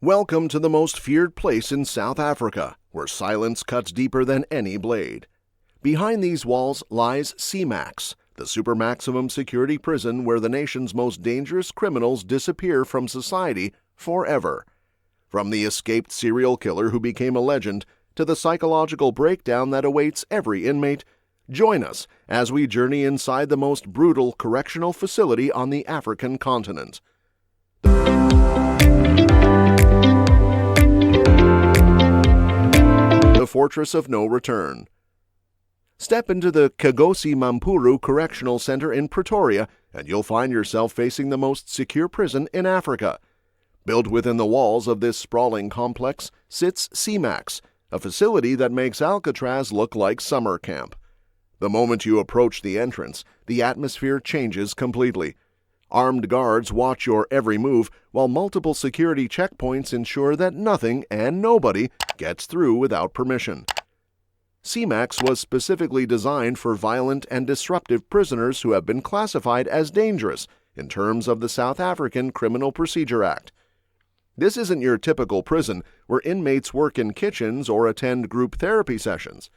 Welcome to the most feared place in South Africa, where silence cuts deeper than any blade. Behind these walls lies Semax, the super maximum security prison where the nation's most dangerous criminals disappear from society forever. From the escaped serial killer who became a legend to the psychological breakdown that awaits every inmate, join us as we journey inside the most brutal correctional facility on the African continent. The Fortress of No Return. Step into the Kagosi Mampuru Correctional Center in Pretoria, and you'll find yourself facing the most secure prison in Africa. Built within the walls of this sprawling complex sits Semax, a facility that makes Alcatraz look like summer camp. The moment you approach the entrance, the atmosphere changes completely. Armed guards watch your every move, while multiple security checkpoints ensure that nothing and nobody gets through without permission. Semax was specifically designed for violent and disruptive prisoners who have been classified as dangerous in terms of the South African Criminal Procedure Act. This isn't your typical prison where inmates work in kitchens or attend group therapy sessions.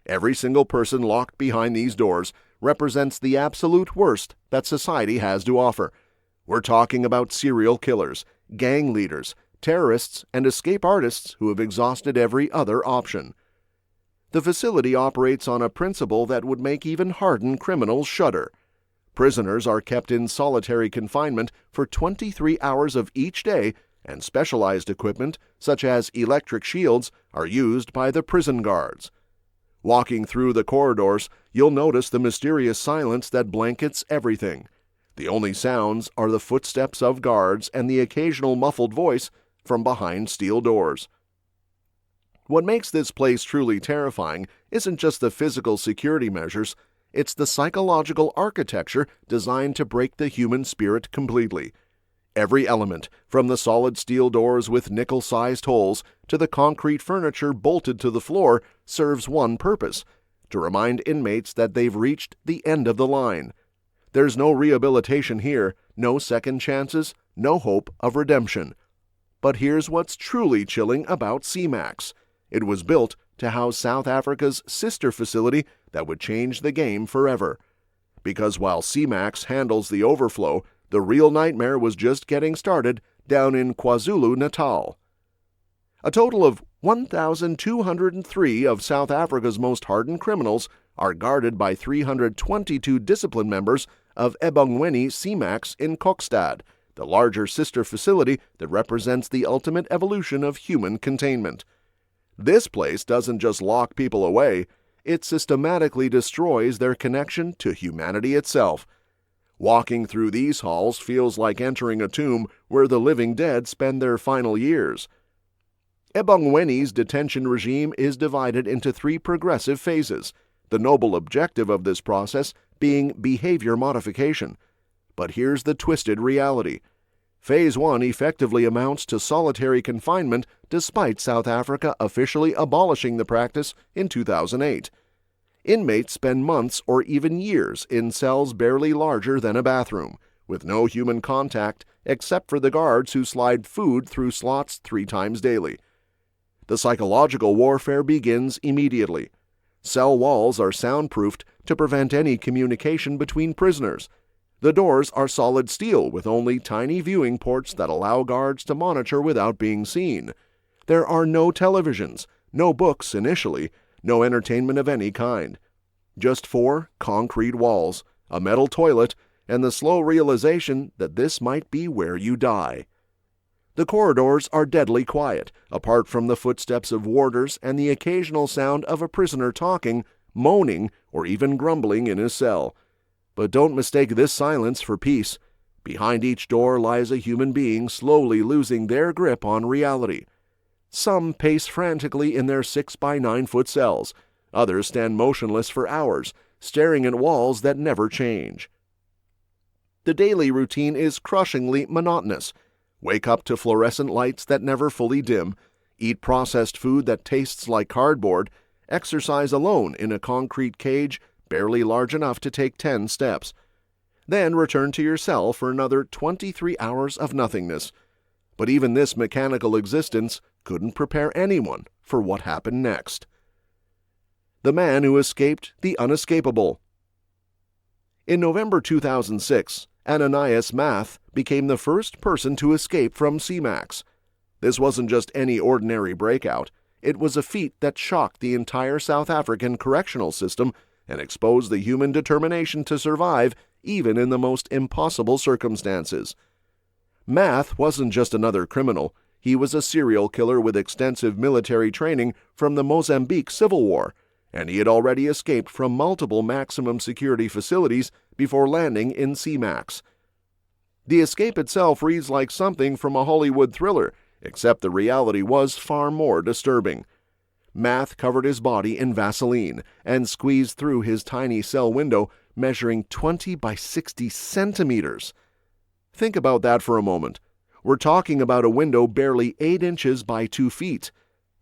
Every single person locked behind these doors represents the absolute worst that society has to offer. We're talking about serial killers, gang leaders, terrorists, and escape artists who have exhausted every other option. The facility operates on a principle that would make even hardened criminals shudder. Prisoners are kept in solitary confinement for 23 hours of each day, and specialized equipment, such as electric shields, are used by the prison guards. Walking through the corridors, you'll notice the mysterious silence that blankets everything. The only sounds are the footsteps of guards and the occasional muffled voice from behind steel doors. What makes this place truly terrifying isn't just the physical security measures, it's the psychological architecture designed to break the human spirit completely. Every element, from the solid steel doors with nickel-sized holes to the concrete furniture bolted to the floor, serves one purpose: to remind inmates that they've reached the end of the line. There's no rehabilitation here, no second chances, no hope of redemption. But here's what's truly chilling about Semax. It was built to house South Africa's sister facility that would change the game forever. Because while Semax handles the overflow, the real nightmare was just getting started down in KwaZulu-Natal. A total of 1,203 of South Africa's most hardened criminals are guarded by 322 discipline members of Ebangweni Semax in Kokstad, the larger sister facility that represents the ultimate evolution of human containment. This place doesn't just lock people away, it systematically destroys their connection to humanity itself. Walking through these halls feels like entering a tomb where the living dead spend their final years. Ebangweni's detention regime is divided into 3 progressive phases, the noble objective of this process being behavior modification. But here's the twisted reality. Phase 1 effectively amounts to solitary confinement despite South Africa officially abolishing the practice in 2008. Inmates spend months or even years in cells barely larger than a bathroom, with no human contact except for the guards who slide food through slots 3 times daily. The psychological warfare begins immediately. Cell walls are soundproofed to prevent any communication between prisoners. The doors are solid steel with only tiny viewing ports that allow guards to monitor without being seen. There are no televisions, no books initially, no entertainment of any kind. Just 4 concrete walls, a metal toilet, and the slow realization that this might be where you die. The corridors are deadly quiet, apart from the footsteps of warders and the occasional sound of a prisoner talking, moaning, or even grumbling in his cell. But don't mistake this silence for peace. Behind each door lies a human being slowly losing their grip on reality. Some pace frantically in their 6-by-9-foot cells. Others stand motionless for hours, staring at walls that never change. The daily routine is crushingly monotonous. Wake up to fluorescent lights that never fully dim, eat processed food that tastes like cardboard, exercise alone in a concrete cage barely large enough to take 10 steps. Then return to your cell for another 23 hours of nothingness. But even this mechanical existence couldn't prepare anyone for what happened next. The man who escaped the unescapable. In November 2006, Ananias Math became the first person to escape from Semax. This wasn't just any ordinary breakout. It was a feat that shocked the entire South African correctional system and exposed the human determination to survive even in the most impossible circumstances. Math wasn't just another criminal. He was a serial killer with extensive military training from the Mozambique Civil War, and he had already escaped from multiple maximum security facilities before landing in Semax. The escape itself reads like something from a Hollywood thriller, except the reality was far more disturbing. Math covered his body in Vaseline and squeezed through his tiny cell window measuring 20 by 60 centimeters. Think about that for a moment. We're talking about a window barely 8 inches by 2 feet.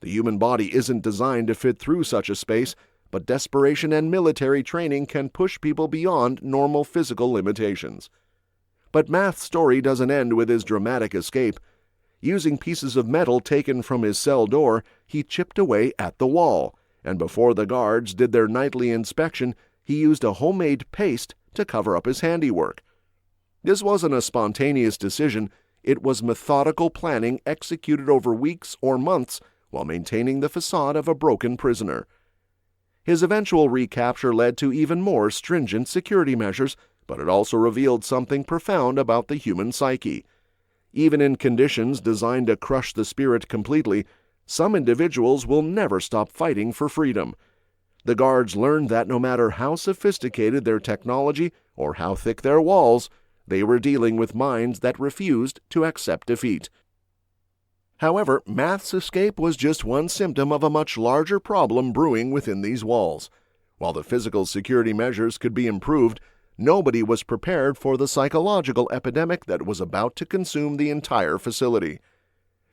The human body isn't designed to fit through such a space, but desperation and military training can push people beyond normal physical limitations. But Math's story doesn't end with his dramatic escape. Using pieces of metal taken from his cell door, he chipped away at the wall, and before the guards did their nightly inspection, he used a homemade paste to cover up his handiwork. This wasn't a spontaneous decision. It was methodical planning executed over weeks or months while maintaining the facade of a broken prisoner. His eventual recapture led to even more stringent security measures, but it also revealed something profound about the human psyche. Even in conditions designed to crush the spirit completely, some individuals will never stop fighting for freedom. The guards learned that no matter how sophisticated their technology or how thick their walls, they were dealing with minds that refused to accept defeat. However, Math's escape was just one symptom of a much larger problem brewing within these walls. While the physical security measures could be improved, nobody was prepared for the psychological epidemic that was about to consume the entire facility.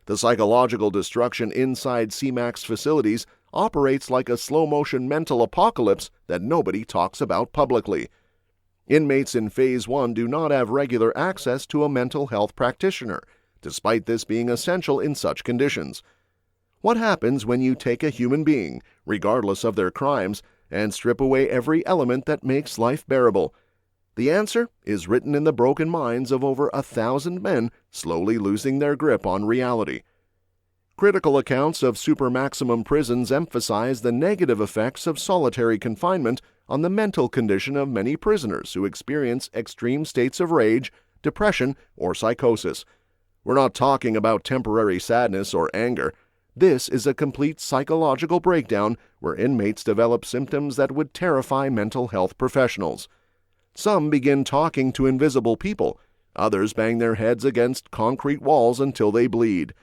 The psychological destruction inside Semax facilities operates like a slow-motion mental apocalypse that nobody talks about publicly. Inmates in Phase 1 do not have regular access to a mental health practitioner, despite this being essential in such conditions. What happens when you take a human being, regardless of their crimes, and strip away every element that makes life bearable? The answer is written in the broken minds of over 1,000 men slowly losing their grip on reality. Critical accounts of supermaximum prisons emphasize the negative effects of solitary confinement on the mental condition of many prisoners who experience extreme states of rage, depression, or psychosis. We're not talking about temporary sadness or anger. This is a complete psychological breakdown where inmates develop symptoms that would terrify mental health professionals. Some begin talking to invisible people. Others bang their heads against concrete walls until they bleed.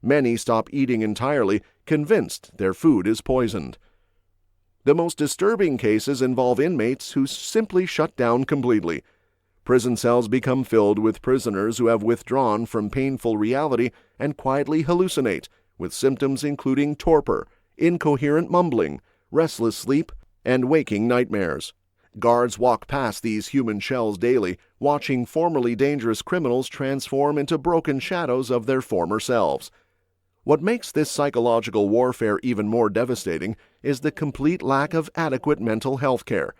Many stop eating entirely, convinced their food is poisoned. The most disturbing cases involve inmates who simply shut down completely. Prison cells become filled with prisoners who have withdrawn from painful reality and quietly hallucinate, with symptoms including torpor, incoherent mumbling, restless sleep, and waking nightmares. Guards walk past these human shells daily, watching formerly dangerous criminals transform into broken shadows of their former selves. What makes this psychological warfare even more devastating is the complete lack of adequate mental health care.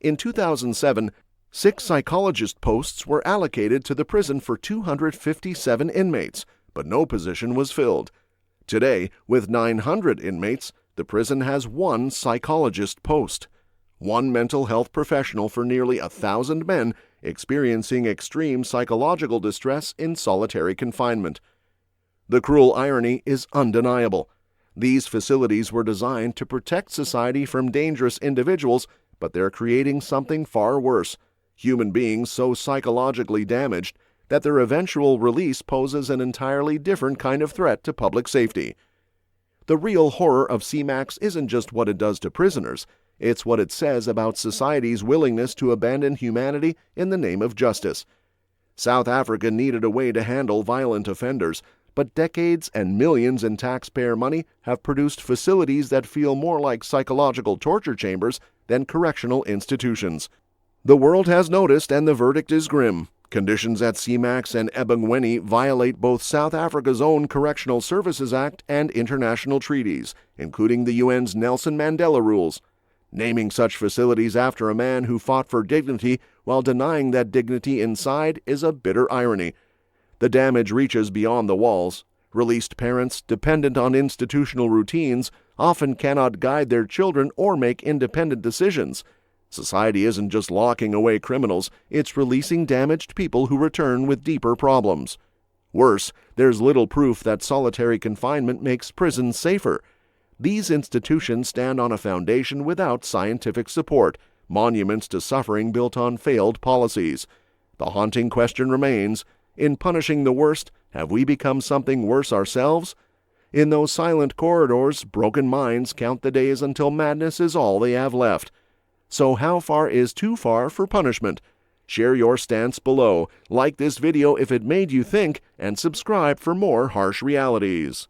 In 2007, 6 psychologist posts were allocated to the prison for 257 inmates, but no position was filled. Today, with 900 inmates, the prison has 1 psychologist post. 1 mental health professional for nearly 1,000 men experiencing extreme psychological distress in solitary confinement. The cruel irony is undeniable. These facilities were designed to protect society from dangerous individuals, but they're creating something far worse: human beings so psychologically damaged that their eventual release poses an entirely different kind of threat to public safety. The real horror of Semax isn't just what it does to prisoners, it's what it says about society's willingness to abandon humanity in the name of justice. South Africa needed a way to handle violent offenders, but decades and millions in taxpayer money have produced facilities that feel more like psychological torture chambers than correctional institutions. The world has noticed, and the verdict is grim. Conditions at Semax and Ebangweni violate both South Africa's own Correctional Services Act and international treaties, including the UN's Nelson Mandela Rules. Naming such facilities after a man who fought for dignity while denying that dignity inside is a bitter irony. The damage reaches beyond the walls. Released parents, dependent on institutional routines, often cannot guide their children or make independent decisions. Society isn't just locking away criminals, it's releasing damaged people who return with deeper problems. Worse, there's little proof that solitary confinement makes prisons safer. These institutions stand on a foundation without scientific support, monuments to suffering built on failed policies. The haunting question remains, in punishing the worst, have we become something worse ourselves? In those silent corridors, broken minds count the days until madness is all they have left. So how far is too far for punishment? Share your stance below, like this video if it made you think, and subscribe for more harsh realities.